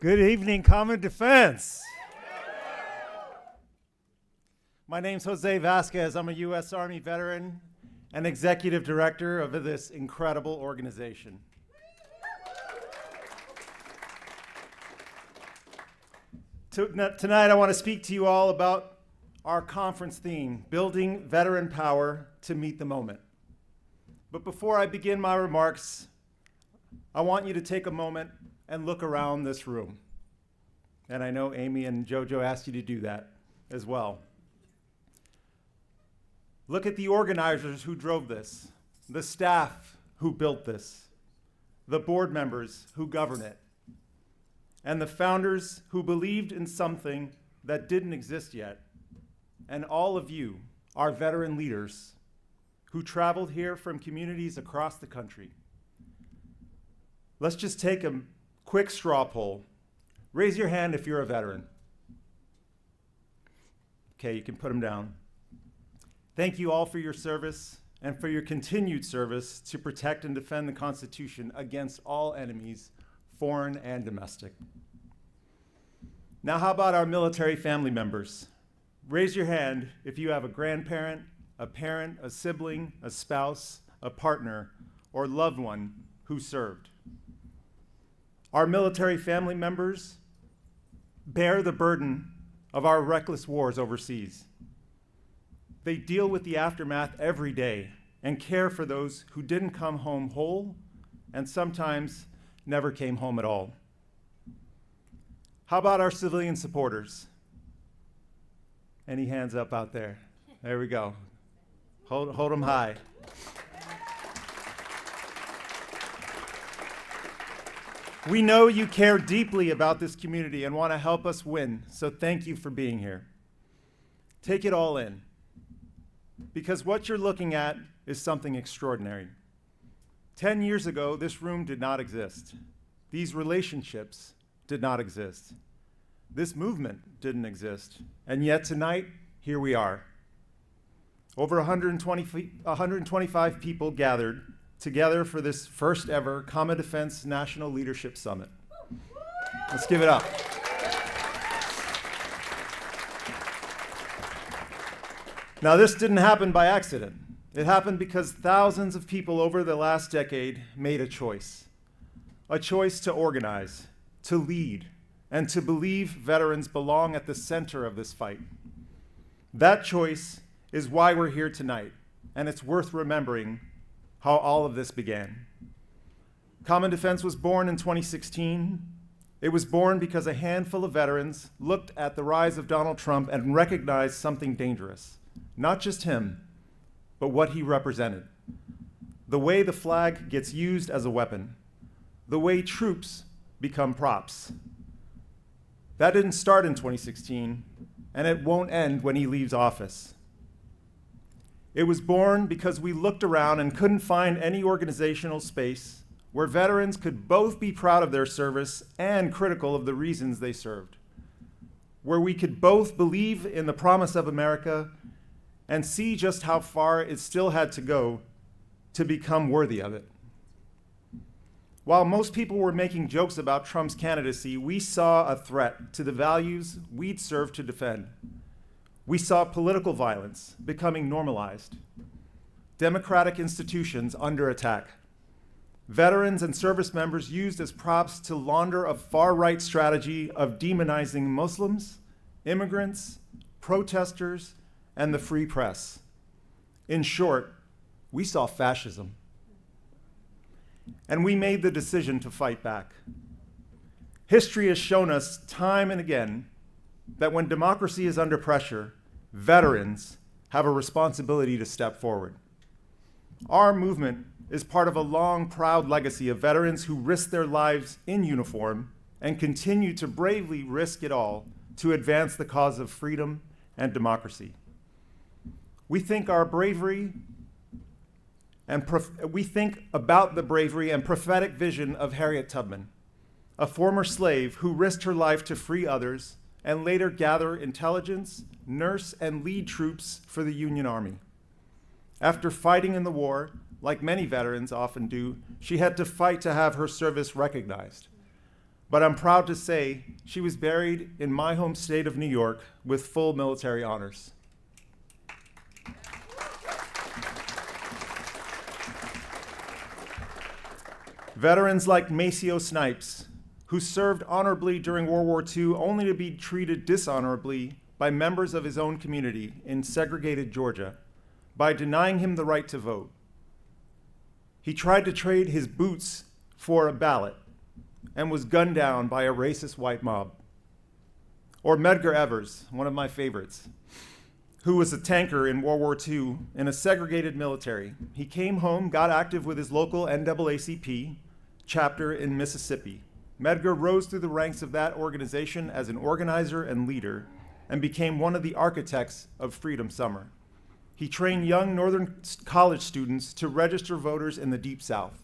Good evening, Common Defense. My name's Jose Vazquez. I'm a U.S. Army veteran and executive director of this incredible organization. Tonight, I want to speak to you all about our conference theme, Building Veteran Power to Meet the Moment. But before I begin my remarks, I want you to take a moment and look around this room. And I know Amy and Jojo asked you to do that as well. Look at the organizers who drove this, the staff who built this, the board members who govern it, and the founders who believed in something that didn't exist yet, and all of you, our veteran leaders, who traveled here from communities across the country. Let's just take a quick straw poll. Raise your hand if you're a veteran. Okay, you can put them down. Thank you all for your service and for your continued service to protect and defend the Constitution against all enemies, foreign and domestic. Now, how about our military family members? Raise your hand if you have a grandparent, a parent, a sibling, a spouse, a partner, or loved one who served. Our military family members bear the burden of our reckless wars overseas. They deal with the aftermath every day and care for those who didn't come home whole and sometimes never came home at all. How about our civilian supporters? Any hands up out there? There we go. Hold them high. We know you care deeply about this community and want to help us win, so thank you for being here. Take it all in, because what you're looking at is something extraordinary. 10 years ago, this room did not exist. These relationships did not exist. This movement didn't exist. And yet tonight, here we are. Over 125 people gathered together for this first ever Common Defense National Leadership Summit. Let's give it up. Now, this didn't happen by accident. It happened because thousands of people over the last decade made a choice to organize, to lead, and to believe veterans belong at the center of this fight. That choice is why we're here tonight, and it's worth remembering how all of this began. Common Defense was born in 2016. It was born because a handful of veterans looked at the rise of Donald Trump and recognized something dangerous. Not just him, but what he represented. The way the flag gets used as a weapon. The way troops become props. That didn't start in 2016, and it won't end when he leaves office. It was born because we looked around and couldn't find any organizational space where veterans could both be proud of their service and critical of the reasons they served. Where we could both believe in the promise of America and see just how far it still had to go to become worthy of it. While most people were making jokes about Trump's candidacy, we saw a threat to the values we'd served to defend. We saw political violence becoming normalized, democratic institutions under attack, veterans and service members used as props to launder a far-right strategy of demonizing Muslims, immigrants, protesters, and the free press. In short, we saw fascism. And we made the decision to fight back. History has shown us time and again that when democracy is under pressure, veterans have a responsibility to step forward. Our movement is part of a long, proud legacy of veterans who risked their lives in uniform and continue to bravely risk it all to advance the cause of freedom and democracy. We think about the bravery and prophetic vision of Harriet Tubman, a former slave who risked her life to free others and later gather intelligence, nurse, and lead troops for the Union Army. After fighting in the war, like many veterans often do, she had to fight to have her service recognized. but I'm proud to say she was buried in my home state of New York with full military honors. Veterans like Macio Snipes, who served honorably during World War II only to be treated dishonorably by members of his own community in segregated Georgia by denying him the right to vote. He tried to trade his boots for a ballot and was gunned down by a racist white mob. Or Medgar Evers, one of my favorites, who was a tanker in World War II in a segregated military. He came home, got active with his local NAACP chapter in Mississippi. Medgar rose through the ranks of that organization as an organizer and leader and became one of the architects of Freedom Summer. He trained young Northern college students to register voters in the Deep South.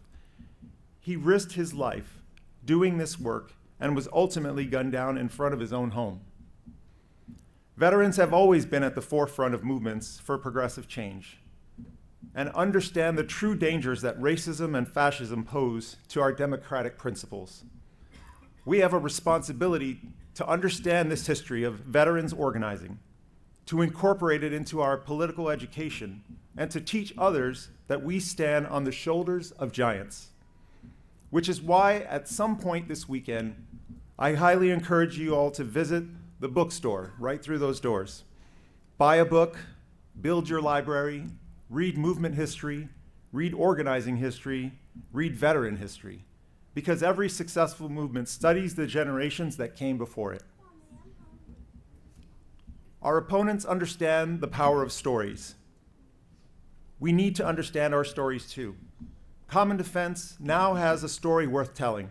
He risked his life doing this work and was ultimately gunned down in front of his own home. Veterans have always been at the forefront of movements for progressive change and understand the true dangers that racism and fascism pose to our democratic principles. We have a responsibility to understand this history of veterans organizing, to incorporate it into our political education, and to teach others that we stand on the shoulders of giants. Which is why, at some point this weekend, I highly encourage you all to visit the bookstore right through those doors. Buy a book, build your library, read movement history, read organizing history, read veteran history, because every successful movement studies the generations that came before it. Our opponents understand the power of stories. We need to understand our stories too. Common Defense now has a story worth telling.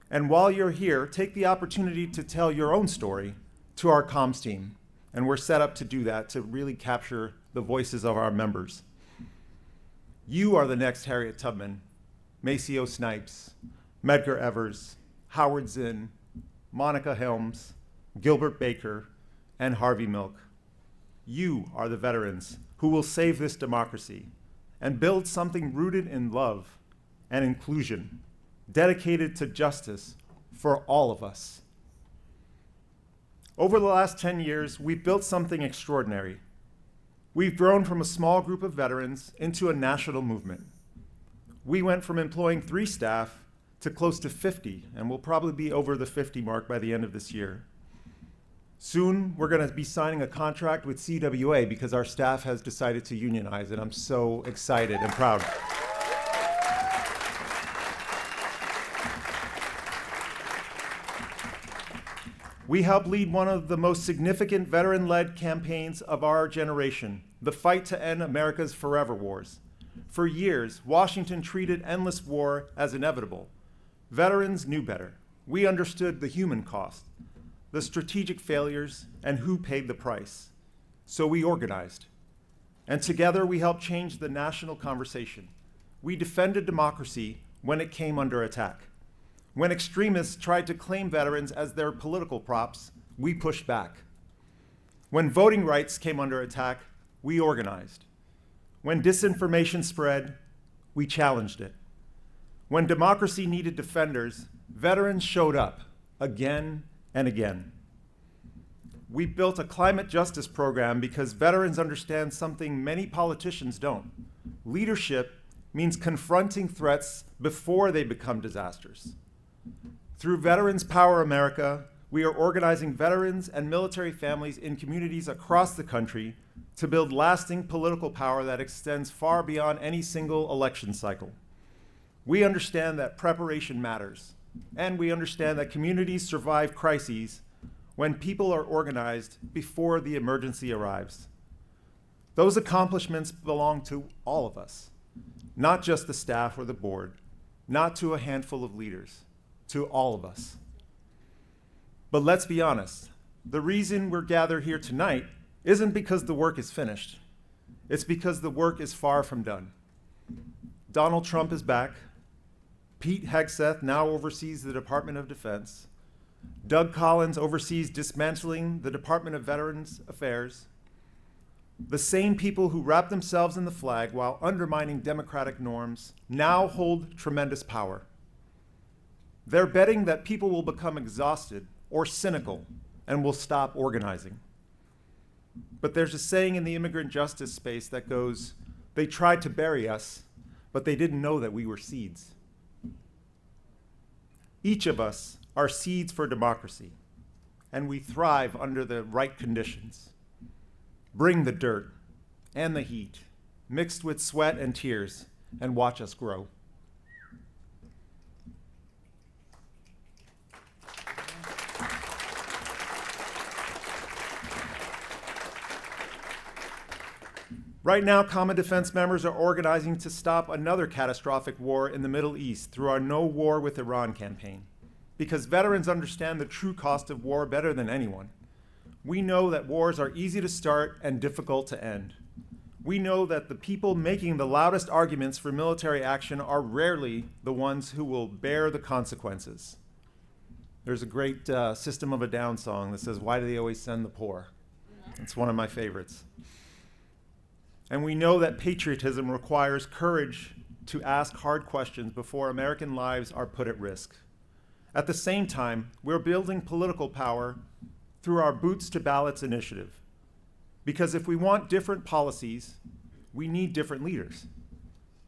And while you're here, take the opportunity to tell your own story to our comms team. And we're set up to do that, to really capture the voices of our members. You are the next Harriet Tubman, Macio Snipes, Medgar Evers, Howard Zinn, Monica Helms, Gilbert Baker, and Harvey Milk. You are the veterans who will save this democracy and build something rooted in love and inclusion, dedicated to justice for all of us. Over the last 10 years, we've built something extraordinary. We've grown from a small group of veterans into a national movement. We went from employing 3 staff to close to 50, and we'll probably be over the 50 mark by the end of this year. Soon, we're going to be signing a contract with CWA because our staff has decided to unionize, and I'm so excited and proud. We helped lead one of the most significant veteran-led campaigns of our generation, the fight to end America's forever wars. For years, Washington treated endless war as inevitable. Veterans knew better. We understood the human cost, the strategic failures, and who paid the price. So we organized. And together we helped change the national conversation. We defended democracy when it came under attack. When extremists tried to claim veterans as their political props, we pushed back. When voting rights came under attack, we organized. When disinformation spread, we challenged it. When democracy needed defenders, veterans showed up again and again. We built a climate justice program because veterans understand something many politicians don't. Leadership means confronting threats before they become disasters. Through Veterans Power America, we are organizing veterans and military families in communities across the country to build lasting political power that extends far beyond any single election cycle. We understand that preparation matters, and we understand that communities survive crises when people are organized before the emergency arrives. Those accomplishments belong to all of us, not just the staff or the board, not to a handful of leaders, to all of us. But let's be honest, the reason we're gathered here tonight isn't because the work is finished. It's because the work is far from done. Donald Trump is back. Pete Hegseth now oversees the Department of Defense. Doug Collins oversees dismantling the Department of Veterans Affairs. The same people who wrap themselves in the flag while undermining democratic norms now hold tremendous power. They're betting that people will become exhausted or cynical and will stop organizing. But there's a saying in the immigrant justice space that goes, they tried to bury us, but they didn't know that we were seeds. Each of us are seeds for democracy, and we thrive under the right conditions. Bring the dirt and the heat, mixed with sweat and tears, and watch us grow. Right now, Common Defense members are organizing to stop another catastrophic war in the Middle East through our No War with Iran campaign, because veterans understand the true cost of war better than anyone. We know that wars are easy to start and difficult to end. We know that the people making the loudest arguments for military action are rarely the ones who will bear the consequences. There's a great System of a Down song that says, "Why do they always send the poor?" It's one of my favorites. And we know that patriotism requires courage to ask hard questions before American lives are put at risk. At the same time, we're building political power through our Boots to Ballots initiative. Because if we want different policies, we need different leaders.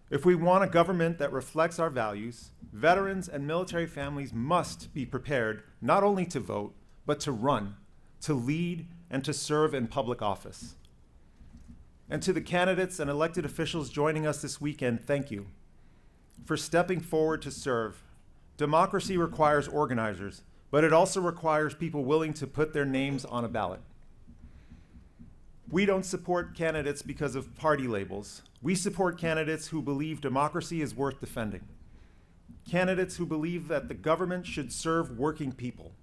If we want a government that reflects our values, veterans and military families must be prepared not only to vote, but to run, to lead, and to serve in public office. And to the candidates and elected officials joining us this weekend, thank you for stepping forward to serve. Democracy requires organizers, but it also requires people willing to put their names on a ballot. We don't support candidates because of party labels. We support candidates who believe democracy is worth defending. Candidates who believe that the government should serve working people.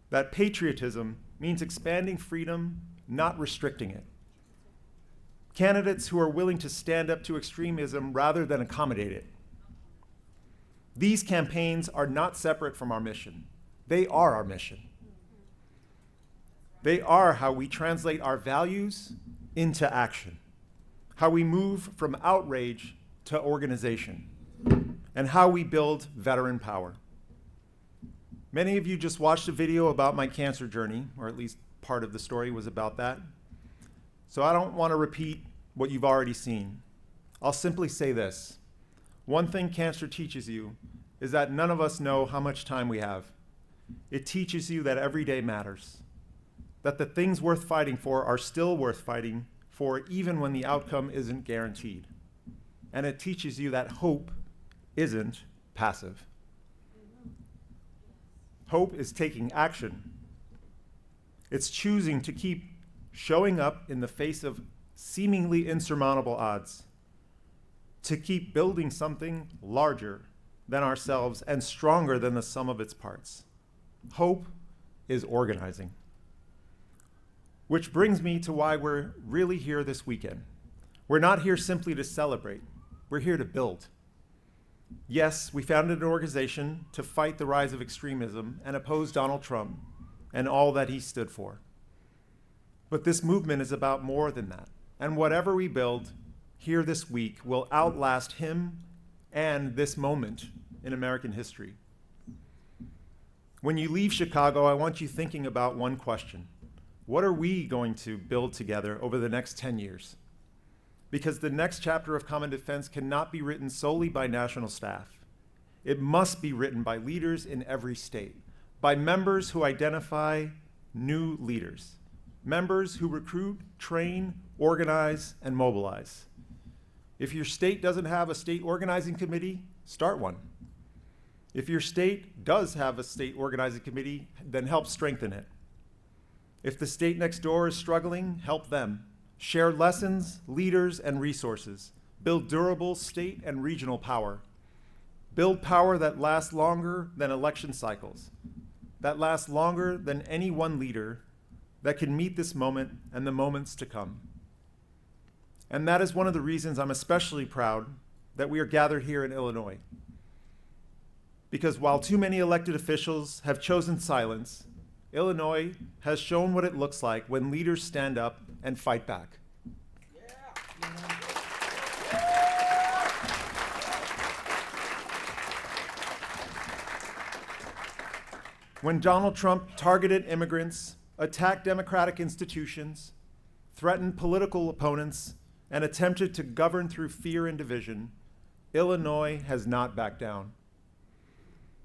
That patriotism means expanding freedom, not restricting it. Candidates who are willing to stand up to extremism rather than accommodate it. These campaigns are not separate from our mission. They are our mission. They are how we translate our values into action, how we move from outrage to organization, and how we build veteran power. Many of you just watched a video about my cancer journey, or at least part of the story was about that. So I don't want to repeat what you've already seen. I'll simply say this. One thing cancer teaches you is that none of us know how much time we have. It teaches you that every day matters, that the things worth fighting for are still worth fighting for even when the outcome isn't guaranteed. And it teaches you that hope isn't passive. Hope is taking action. It's choosing to keep showing up in the face of seemingly insurmountable odds, to keep building something larger than ourselves and stronger than the sum of its parts. Hope is organizing. Which brings me to why we're really here this weekend. We're not here simply to celebrate. We're here to build. Yes, we founded an organization to fight the rise of extremism and oppose Donald Trump and all that he stood for. But this movement is about more than that. And whatever we build here this week will outlast him and this moment in American history. When you leave Chicago, I want you thinking about one question. What are we going to build together over the next 10 years? Because the next chapter of Common Defense cannot be written solely by national staff. It must be written by leaders in every state, by members who identify new leaders, members who recruit, train, organize, and mobilize. If your state doesn't have a state organizing committee, start one. If your state does have a state organizing committee, then help strengthen it. If the state next door is struggling, help them. Share lessons, leaders, and resources. Build durable state and regional power. Build power that lasts longer than election cycles, that lasts longer than any one leader, that can meet this moment and the moments to come. And that is one of the reasons I'm especially proud that we are gathered here in Illinois. Because while too many elected officials have chosen silence, Illinois has shown what it looks like when leaders stand up and fight back. When Donald Trump targeted immigrants, attacked democratic institutions, threatened political opponents, and attempted to govern through fear and division, Illinois has not backed down.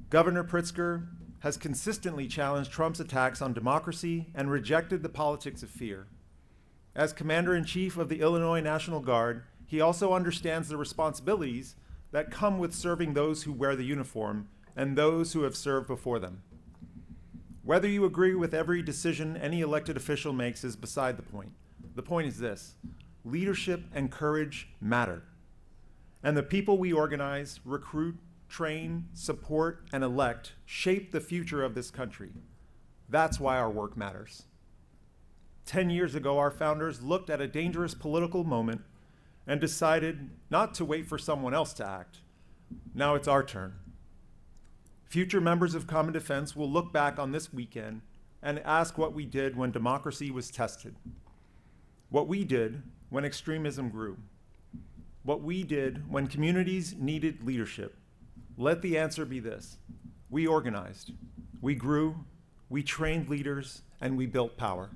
Governor Pritzker has consistently challenged Trump's attacks on democracy and rejected the politics of fear. As Commander-in-Chief of the Illinois National Guard, he also understands the responsibilities that come with serving those who wear the uniform and those who have served before them. Whether you agree with every decision any elected official makes is beside the point. The point is this: leadership and courage matter. And the people we organize, recruit, train, support, and elect shape the future of this country. That's why our work matters. 10 years ago, our founders looked at a dangerous political moment and decided not to wait for someone else to act. Now it's our turn. Future members of Common Defense will look back on this weekend and ask what we did when democracy was tested, what we did when extremism grew, what we did when communities needed leadership. Let the answer be this: we organized, we grew, we trained leaders, and we built power.